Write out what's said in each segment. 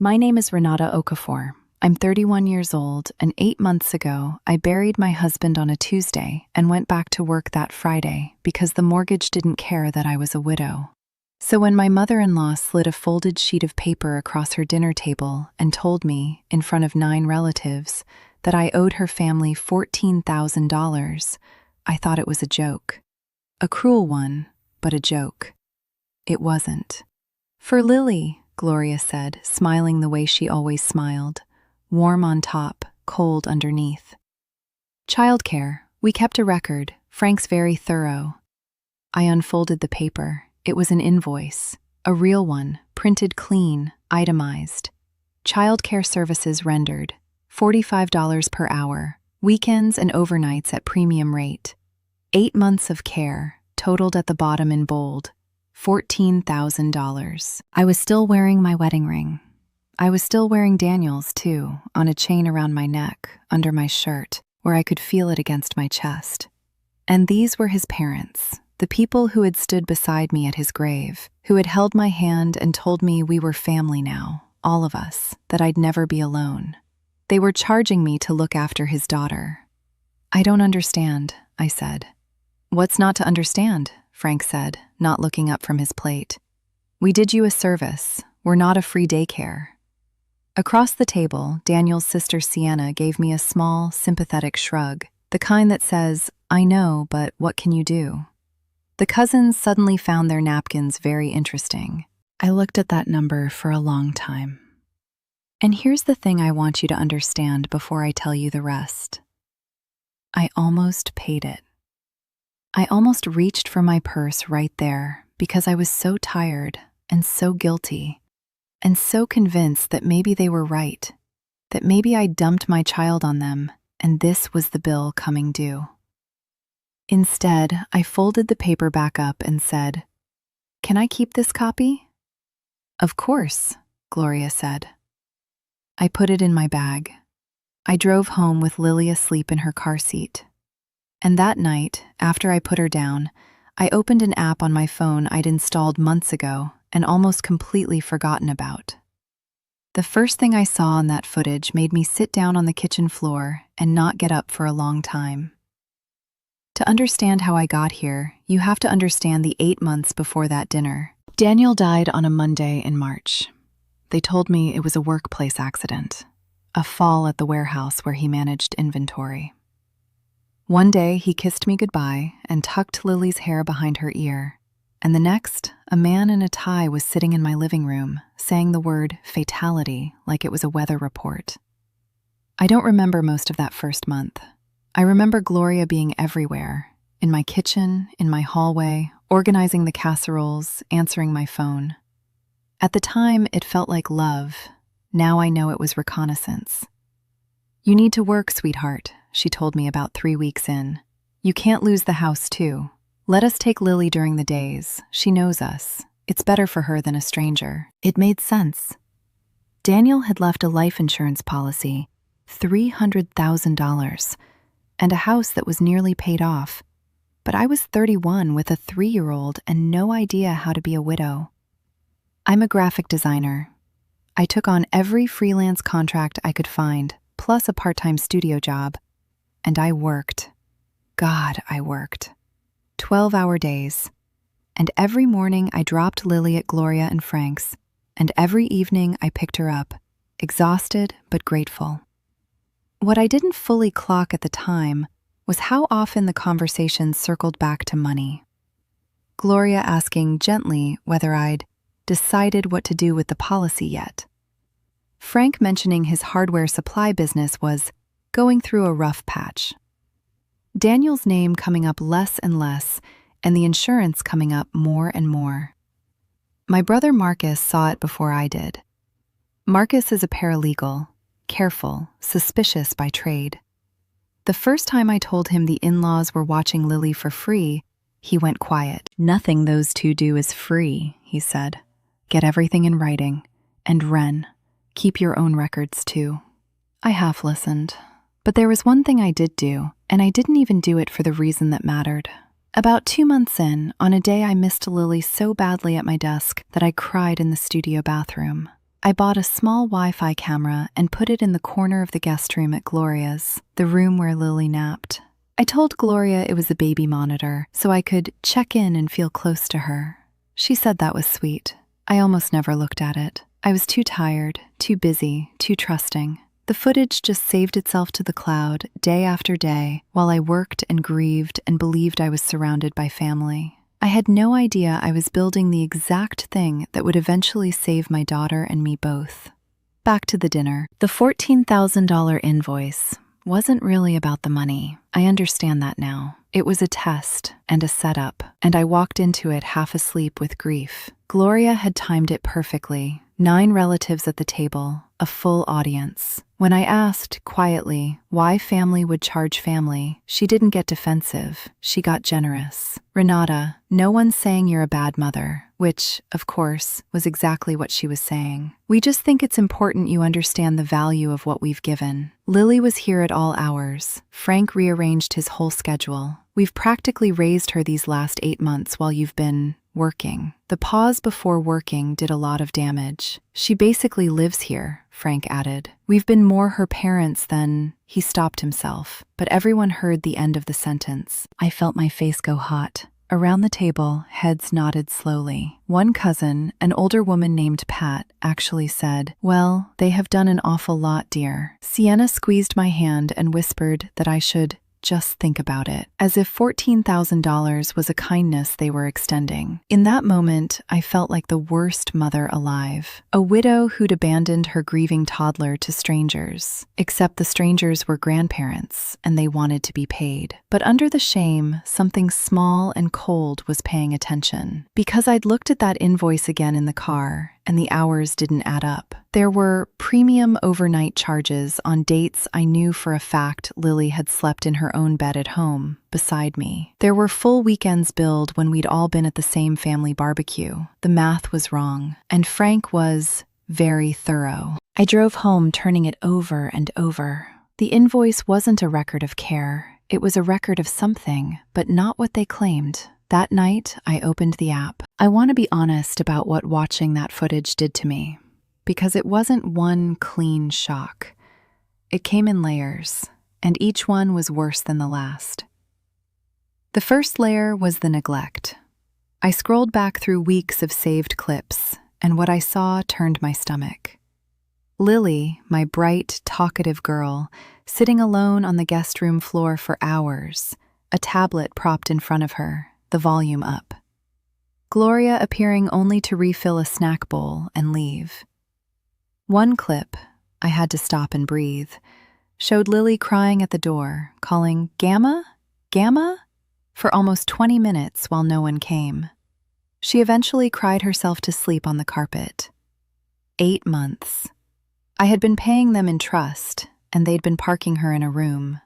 My name is Renata Okafor. I'm 31 years old, and 8 months ago, I buried my husband on a Tuesday and went back to work that Friday because the mortgage didn't care that I was a widow. So when my mother-in-law slid a folded sheet of paper across her dinner table and told me, in front of 9 relatives, that I owed her family $14,000, I thought it was a joke. A cruel one, but a joke. It wasn't. "For Lily," Gloria said, smiling the way she always smiled. Warm on top, cold underneath. "Childcare. We kept a record. Frank's very thorough." I unfolded the paper. It was an invoice. A real one, printed clean, itemized. Childcare services rendered. $45 per hour. Weekends and overnights at premium rate. 8 months of care, totaled at the bottom in bold. $14,000. I was still wearing my wedding ring. I was still wearing Daniel's, too, on a chain around my neck, under my shirt, where I could feel it against my chest. And these were his parents, the people who had stood beside me at his grave, who had held my hand and told me we were family now, all of us, that I'd never be alone. They were charging me to look after his daughter. "I don't understand," I said. "What's not to understand?" Frank said, not looking up from his plate. "We did you a service. We're not a free daycare." Across the table, Daniel's sister Sienna gave me a small, sympathetic shrug, the kind that says, "I know, but what can you do?" The cousins suddenly found their napkins very interesting. I looked at that number for a long time. And here's the thing I want you to understand before I tell you the rest. I almost paid it. I almost reached for my purse right there because I was so tired and so guilty and so convinced that maybe they were right, that maybe I dumped my child on them and this was the bill coming due. Instead, I folded the paper back up and said, "Can I keep this copy?" "Of course," Gloria said. I put it in my bag. I drove home with Lily asleep in her car seat. And that night, after I put her down, I opened an app on my phone I'd installed months ago and almost completely forgotten about. The first thing I saw on that footage made me sit down on the kitchen floor and not get up for a long time. To understand how I got here, you have to understand the 8 months before that dinner. Daniel died on a Monday in March. They told me it was a workplace accident, a fall at the warehouse where he managed inventory. One day, he kissed me goodbye and tucked Lily's hair behind her ear, and the next, a man in a tie was sitting in my living room, saying the word fatality like it was a weather report. I don't remember most of that first month. I remember Gloria being everywhere, in my kitchen, in my hallway, organizing the casseroles, answering my phone. At the time, it felt like love. Now I know it was reconnaissance. "You need to work, sweetheart," she told me about 3 weeks in. "You can't lose the house, too. Let us take Lily during the days. She knows us. It's better for her than a stranger." It made sense. Daniel had left a life insurance policy, $300,000, and a house that was nearly paid off. But I was 31 with a 3-year-old and no idea how to be a widow. I'm a graphic designer. I took on every freelance contract I could find, plus a part-time studio job. And I worked. God, I worked. 12-hour days. And every morning I dropped Lily at Gloria and Frank's, and every evening I picked her up, exhausted but grateful. What I didn't fully clock at the time was how often the conversation circled back to money. Gloria asking gently whether I'd decided what to do with the policy yet. Frank mentioning his hardware supply business was going through a rough patch. Daniel's name coming up less and less, and the insurance coming up more and more. My brother Marcus saw it before I did. Marcus is a paralegal, careful, suspicious by trade. The first time I told him the in-laws were watching Lily for free, he went quiet. "Nothing those two do is free," he said. "Get everything in writing. And Ren, keep your own records too." I half listened. But there was one thing I did do, and I didn't even do it for the reason that mattered. About 2 months in, on a day I missed Lily so badly at my desk that I cried in the studio bathroom. I bought a small Wi-Fi camera and put it in the corner of the guest room at Gloria's, the room where Lily napped. I told Gloria it was a baby monitor, so I could check in and feel close to her. She said that was sweet. I almost never looked at it. I was too tired, too busy, too trusting. The footage just saved itself to the cloud day after day while I worked and grieved and believed I was surrounded by family. I had no idea I was building the exact thing that would eventually save my daughter and me both. Back to the dinner. The $14,000 invoice wasn't really about the money. I understand that now. It was a test and a setup, and I walked into it half asleep with grief. Gloria had timed it perfectly. 9 relatives at the table, a full audience. When I asked, quietly, why family would charge family, she didn't get defensive. She got generous. Renata, no one's saying you're a bad mother, which, of course, was exactly what she was saying. We just think it's important you understand the value of what we've given. Lily was here at all hours. Frank rearranged his whole schedule. We've practically raised her these last 8 months while you've been working. The pause before working did a lot of damage. She basically lives here, Frank added. We've been more her parents than... He stopped himself, but everyone heard the end of the sentence. I felt my face go hot. Around the table, heads nodded slowly. One cousin, an older woman named Pat, actually said, "Well, they have done an awful lot, dear." Sienna squeezed my hand and whispered that I should just think about it, as if $14,000 was a kindness they were extending. In that moment, I felt like the worst mother alive. A widow who'd abandoned her grieving toddler to strangers. Except the strangers were grandparents, and they wanted to be paid. But under the shame, something small and cold was paying attention. Because I'd looked at that invoice again in the car, and the hours didn't add up. There were premium overnight charges on dates I knew for a fact Lily had slept in her own bed at home, beside me. There were full weekends billed when we'd all been at the same family barbecue. The math was wrong, and Frank was very thorough. I drove home turning it over and over. The invoice wasn't a record of care. It was a record of something, but not what they claimed. That night, I opened the app. I want to be honest about what watching that footage did to me, because it wasn't one clean shock. It came in layers, and each one was worse than the last. The first layer was the neglect. I scrolled back through weeks of saved clips, and what I saw turned my stomach. Lily, my bright, talkative girl, sitting alone on the guest room floor for hours, a tablet propped in front of her, the volume up. Gloria appearing only to refill a snack bowl and leave. One clip, I had to stop and breathe, showed Lily crying at the door, calling "Gamma? Gamma?" for almost 20 minutes while no one came. She eventually cried herself to sleep on the carpet. 8 months. I had been paying them in trust, and they'd been parking her in a room.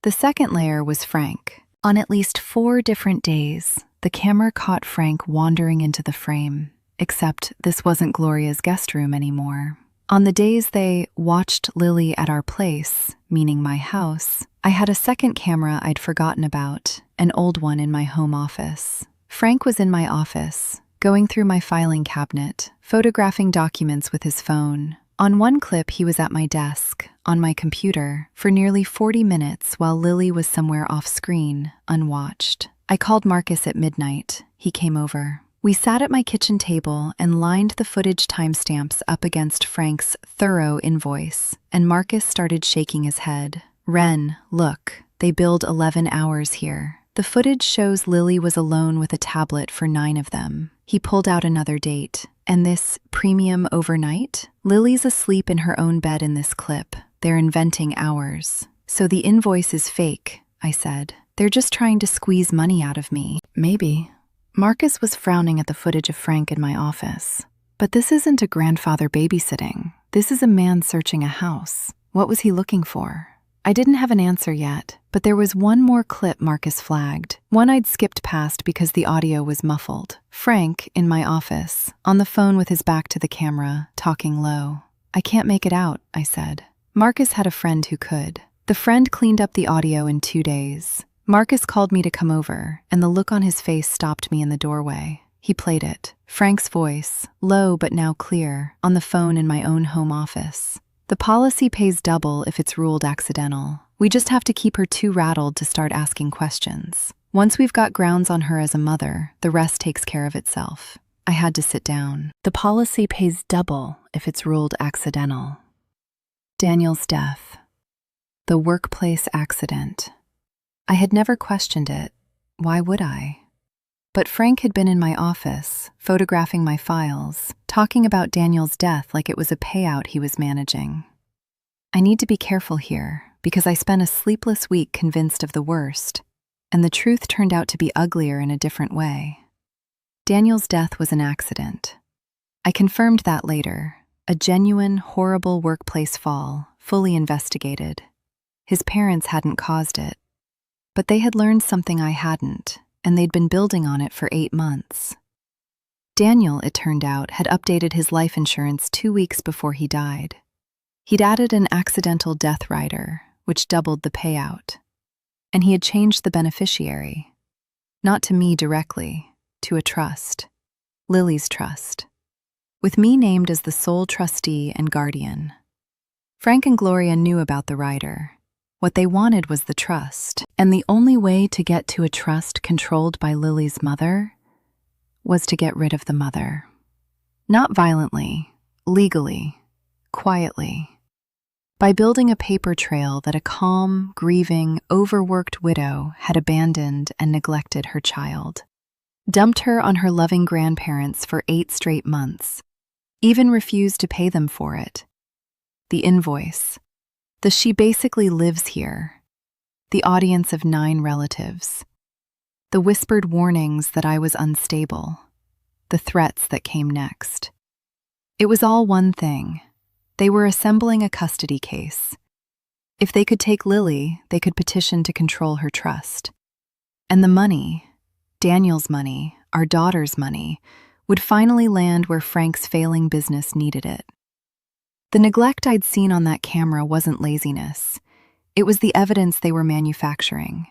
The second layer was Frank. On at least 4 different days, the camera caught Frank wandering into the frame, except this wasn't Gloria's guest room anymore. On the days they watched Lily at our place, meaning my house, I had a second camera I'd forgotten about, an old one in my home office. Frank was in my office, going through my filing cabinet, photographing documents with his phone. On one clip, he was at my desk, on my computer, for nearly 40 minutes while Lily was somewhere off-screen, unwatched. I called Marcus at midnight. He came over. We sat at my kitchen table and lined the footage timestamps up against Frank's thorough invoice, and Marcus started shaking his head. "Ren, look, they billed 11 hours here. The footage shows Lily was alone with a tablet for 9 of them." He pulled out another date. "And this premium overnight? Lily's asleep in her own bed in this clip. They're inventing hours. So the invoice is fake," I said. "They're just trying to squeeze money out of me." "Maybe." Marcus was frowning at the footage of Frank in my office. "But this isn't a grandfather babysitting. This is a man searching a house. What was he looking for?" I didn't have an answer yet, but there was one more clip Marcus flagged, one I'd skipped past because the audio was muffled. Frank, in my office, on the phone with his back to the camera, talking low. "I can't make it out," I said. Marcus had a friend who could. The friend cleaned up the audio in 2 days. Marcus called me to come over, and the look on his face stopped me in the doorway. He played it. Frank's voice, low but now clear, on the phone in my own home office. "The policy pays double if it's ruled accidental. We just have to keep her too rattled to start asking questions. Once we've got grounds on her as a mother, the rest takes care of itself." I had to sit down. The policy pays double if it's ruled accidental. Daniel's death. The workplace accident. I had never questioned it. Why would I? But Frank had been in my office, photographing my files, talking about Daniel's death like it was a payout he was managing. I need to be careful here, because I spent a sleepless week convinced of the worst, and the truth turned out to be uglier in a different way. Daniel's death was an accident. I confirmed that later, a genuine, horrible workplace fall, fully investigated. His parents hadn't caused it, but they had learned something I hadn't, and they'd been building on it for 8 months. Daniel, it turned out, had updated his life insurance 2 weeks before he died. He'd added an accidental death rider, which doubled the payout. And he had changed the beneficiary. Not to me directly, to a trust. Lily's trust. With me named as the sole trustee and guardian. Frank and Gloria knew about the rider. What they wanted was the trust, and the only way to get to a trust controlled by Lily's mother was to get rid of the mother. Not violently, legally, quietly. By building a paper trail that a calm, grieving, overworked widow had abandoned and neglected her child. Dumped her on her loving grandparents for 8 straight months. Even refused to pay them for it. The invoice. The "she basically lives here." The audience of 9 relatives. The whispered warnings that I was unstable. The threats that came next. It was all one thing. They were assembling a custody case. If they could take Lily, they could petition to control her trust. And the money, Daniel's money, our daughter's money, would finally land where Frank's failing business needed it. The neglect I'd seen on that camera wasn't laziness. It was the evidence they were manufacturing.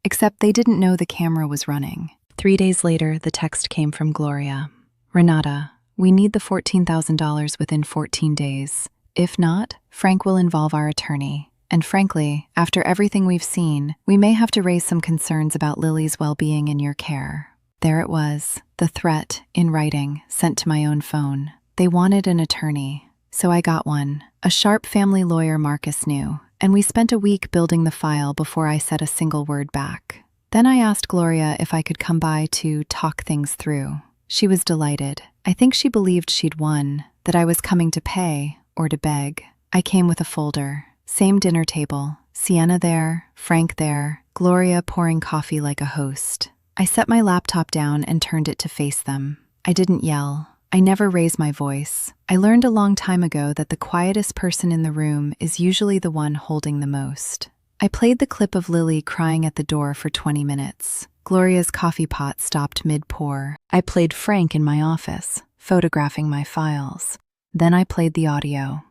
Except they didn't know the camera was running. 3 days later, the text came from Gloria. "Renata, we need the $14,000 within 14 days. If not, Frank will involve our attorney. And frankly, after everything we've seen, we may have to raise some concerns about Lily's well-being in your care." There it was, the threat, in writing, sent to my own phone. They wanted an attorney. So I got one. A sharp family lawyer Marcus knew, and we spent a week building the file before I said a single word back. Then I asked Gloria if I could come by to talk things through. She was delighted. I think she believed she'd won, that I was coming to pay, or to beg. I came with a folder. Same dinner table. Sienna there, Frank there, Gloria pouring coffee like a host. I set my laptop down and turned it to face them. I didn't yell. I never raise my voice. I learned a long time ago that the quietest person in the room is usually the one holding the most. I played the clip of Lily crying at the door for 20 minutes. Gloria's coffee pot stopped mid-pour. I played Frank in my office, photographing my files. Then I played the audio.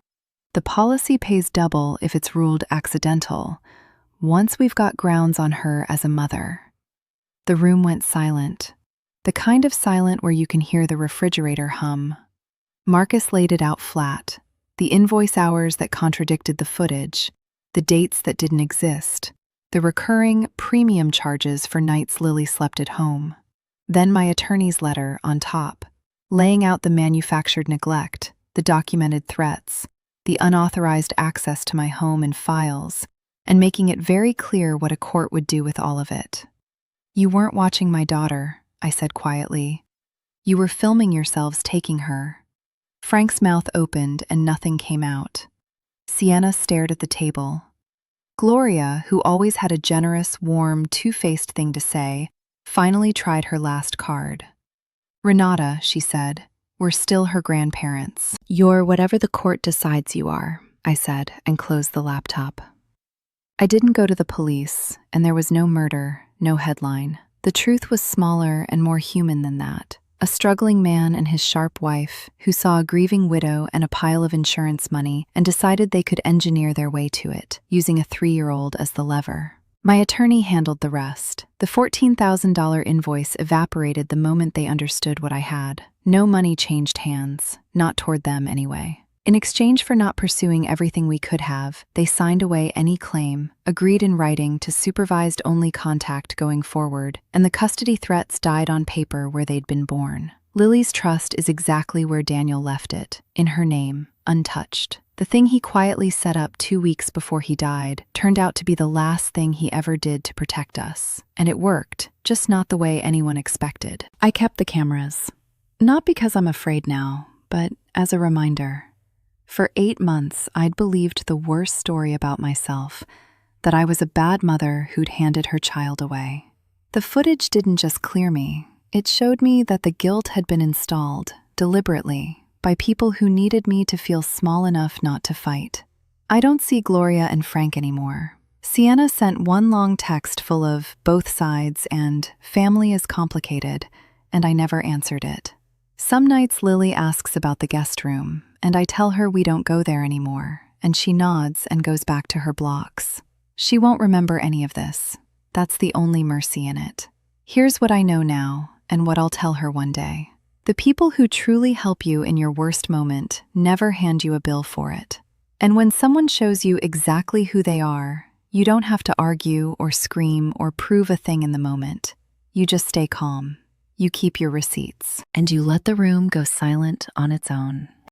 The policy pays double if it's ruled accidental, once we've got grounds on her as a mother. The room went silent. The kind of silent where you can hear the refrigerator hum. Marcus laid it out flat. The invoice hours that contradicted the footage, the dates that didn't exist, the recurring premium charges for nights Lily slept at home. Then my attorney's letter on top, laying out the manufactured neglect, the documented threats, the unauthorized access to my home and files, and making it very clear what a court would do with all of it. "You weren't watching my daughter," I said quietly. "You were filming yourselves taking her." Frank's mouth opened and nothing came out. Sienna stared at the table. Gloria, who always had a generous, warm, two-faced thing to say, finally tried her last card. "Renata," she said, "we're still her grandparents. You're whatever the court decides you are," I said, and closed the laptop. I didn't go to the police, and there was no murder, no headline. The truth was smaller and more human than that. A struggling man and his sharp wife who saw a grieving widow and a pile of insurance money and decided they could engineer their way to it, using a 3-year-old as the lever. My attorney handled the rest. The $14,000 invoice evaporated the moment they understood what I had. No money changed hands, not toward them anyway. In exchange for not pursuing everything we could have, they signed away any claim, agreed in writing to supervised only contact going forward, and the custody threats died on paper where they'd been born. Lily's trust is exactly where Daniel left it, in her name, untouched. The thing he quietly set up 2 weeks before he died turned out to be the last thing he ever did to protect us. And it worked, just not the way anyone expected. I kept the cameras. Not because I'm afraid now, but as a reminder. For 8 months, I'd believed the worst story about myself, that I was a bad mother who'd handed her child away. The footage didn't just clear me, it showed me that the guilt had been installed, deliberately, by people who needed me to feel small enough not to fight. I don't see Gloria and Frank anymore. Sienna sent one long text full of both sides and family is complicated, and I never answered it. Some nights Lily asks about the guest room, and I tell her we don't go there anymore, and she nods and goes back to her blocks. She won't remember any of this. That's the only mercy in it. Here's what I know now, and what I'll tell her one day. The people who truly help you in your worst moment never hand you a bill for it. And when someone shows you exactly who they are, you don't have to argue or scream or prove a thing in the moment. You just stay calm. You keep your receipts. And you let the room go silent on its own.